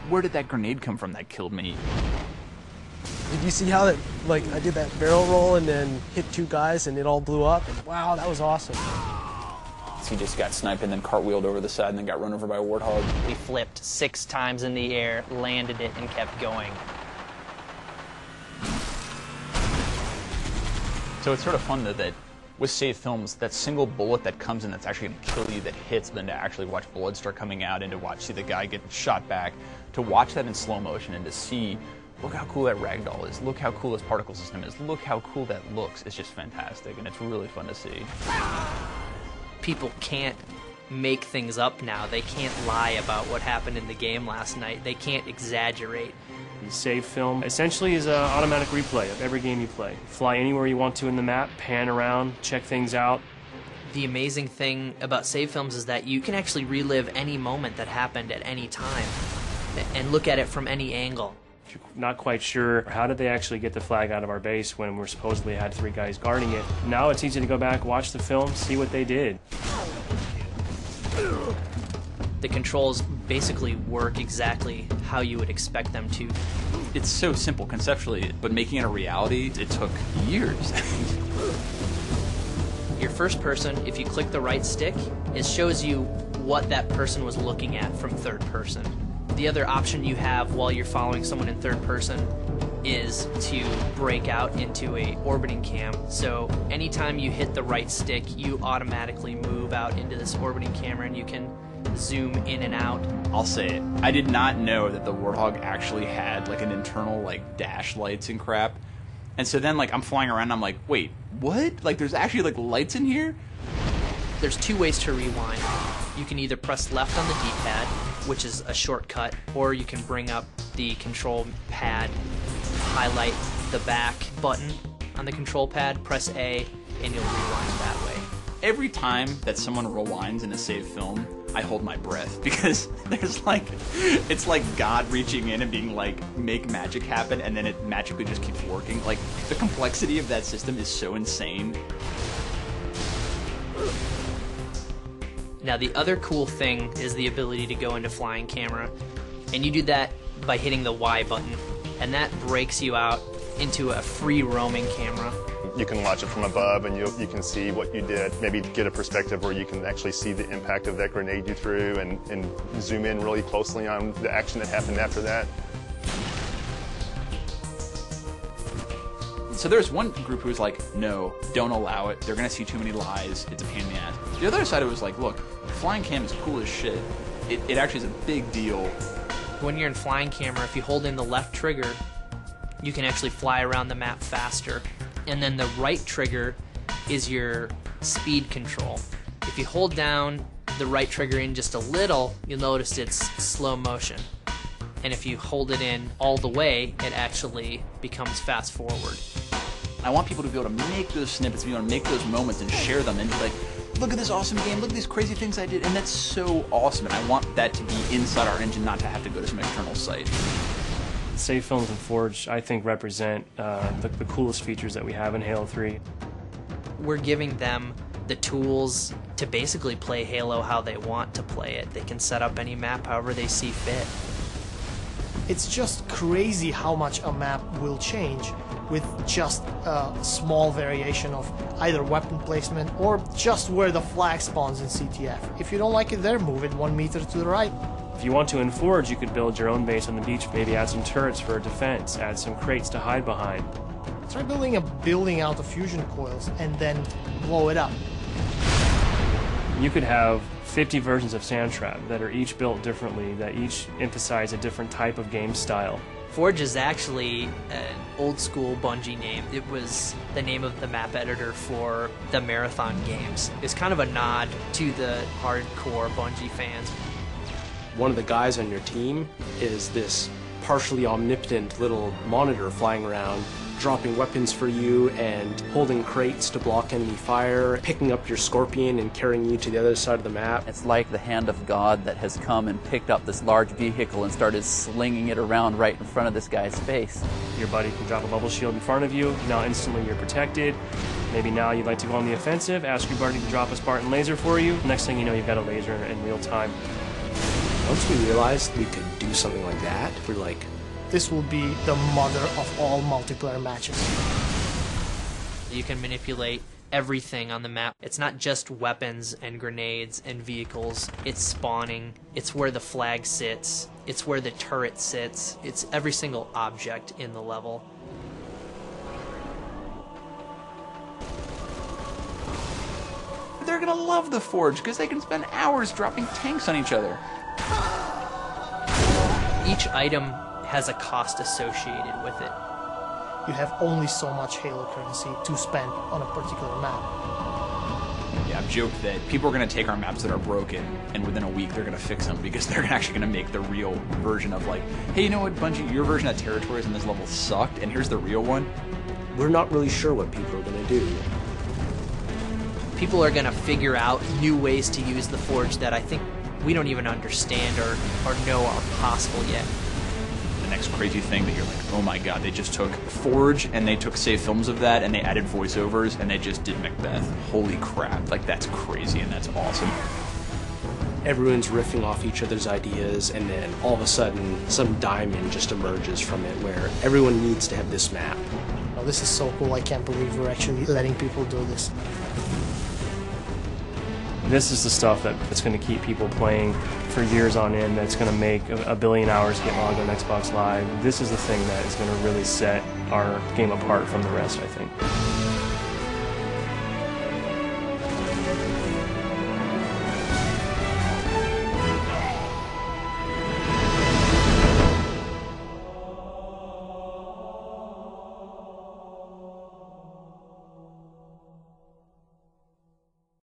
where did that grenade come from that killed me? Did you see how that, like, I did that barrel roll and then hit 2 guys and it all blew up? And wow, that was awesome. He just got sniped and then cartwheeled over the side and then got run over by a warthog. We flipped 6 times in the air, landed it, and kept going. So it's sort of fun that with save films, that single bullet that comes in that's actually going to kill you, that hits, then to actually watch blood start coming out and to see the guy get shot back, to watch that in slow motion and to see, look how cool that ragdoll is, look how cool this particle system is, look how cool that looks. It's just fantastic, and it's really fun to see. People can't make things up now. They can't lie about what happened in the game last night. They can't exaggerate. The save film essentially is an automatic replay of every game you play. Fly anywhere you want to in the map, pan around, check things out. The amazing thing about save films is that you can actually relive any moment that happened at any time and look at it from any angle. If you're not quite sure how did they actually get the flag out of our base when we supposedly had 3 guys guarding it, now it's easy to go back, watch the film, see what they did. The controls basically work exactly how you would expect them to. It's so simple conceptually, but making it a reality, it took years. Your first person, if you click the right stick, it shows you what that person was looking at from third person. The other option you have while you're following someone in third person is to break out into a orbiting cam. So anytime you hit the right stick, you automatically move out into this orbiting camera and you can zoom in and out. I'll say it. I did not know that the Warthog actually had like an internal like dash lights and crap. And so then like I'm flying around and I'm like, wait, what? Like there's actually like lights in here? There's 2 ways to rewind. You can either press left on the D-pad, which is a shortcut, or you can bring up the control pad, highlight the back button on the control pad, press A, and you'll rewind that way. Every time that someone rewinds in a save film, I hold my breath because there's like, it's like God reaching in and being like, make magic happen, and then it magically just keeps working. Like, the complexity of that system is so insane. Now the other cool thing is the ability to go into flying camera, and you do that by hitting the Y button, and that breaks you out into a free roaming camera. You can watch it from above and you can see what you did, maybe get a perspective where you can actually see the impact of that grenade you threw and zoom in really closely on the action that happened after that. So there's one group who's like, no, don't allow it, they're gonna see too many lies, it's a pain in the ass. The other side was like, look, flying cam is cool as shit. It actually is a big deal. When you're in flying camera, if you hold in the left trigger, you can actually fly around the map faster. And then the right trigger is your speed control. If you hold down the right trigger in just a little, you'll notice it's slow motion. And if you hold it in all the way, it actually becomes fast forward. I want people to be able to make those snippets, be able to make those moments and share them and be like, look at this awesome game, look at these crazy things I did, and that's so awesome, and I want that to be inside our engine, not to have to go to some external site. Save films and Forge, I think, represent the coolest features that we have in Halo 3. We're giving them the tools to basically play Halo how they want to play it. They can set up any map however they see fit. It's just crazy how much a map will change with just a small variation of either weapon placement or just where the flag spawns in CTF. If you don't like it there, move it 1 meter to the right. If you want to in Forge, you could build your own base on the beach, maybe add some turrets for defense, add some crates to hide behind. Try building a building out of fusion coils and then blow it up. You could have 50 versions of Sandtrap that are each built differently, that each emphasize a different type of game style. Forge is actually an old school Bungie name. It was the name of the map editor for the Marathon games. It's kind of a nod to the hardcore Bungie fans. One of the guys on your team is this partially omnipotent little monitor flying around, dropping weapons for you and holding crates to block enemy fire, picking up your Scorpion and carrying you to the other side of the map. It's like the hand of God that has come and picked up this large vehicle and started slinging it around right in front of this guy's face. Your buddy can drop a bubble shield in front of you, now instantly you're protected. Maybe now you'd like to go on the offensive, ask your buddy to drop a Spartan laser for you. Next thing you know, you've got a laser in real time. Once we realized we could do something like that, we're like, This will be the mother of all multiplayer matches. You can manipulate everything on the map. It's not just weapons and grenades and vehicles. It's spawning. It's where the flag sits. It's where the turret sits. It's every single object in the level. They're gonna love the Forge because they can spend hours dropping tanks on each other. Each item has a cost associated with it. You have only so much Halo currency to spend on a particular map. Yeah, I've joked that people are going to take our maps that are broken, and within a week they're going to fix them because they're actually going to make the real version of like, hey, you know what, Bungie, your version of territories in this level sucked, and here's the real one. we're not really sure what people are going to do. People are going to figure out new ways to use the Forge that I think we don't even understand or know are possible yet. The next crazy thing that you're like, oh my god, they just took Forge and they took save films of that and they added voiceovers and they just did Macbeth. Holy crap, like that's crazy and that's awesome. Everyone's riffing off each other's ideas, and then all of a sudden some diamond just emerges from it where everyone needs to have this map. Oh, this is so cool. I can't believe we're actually letting people do this. This is the stuff that's going to keep people playing for years on end, that's going to make a billion hours get logged on Xbox Live. This is the thing that is going to really set our game apart from the rest, I think.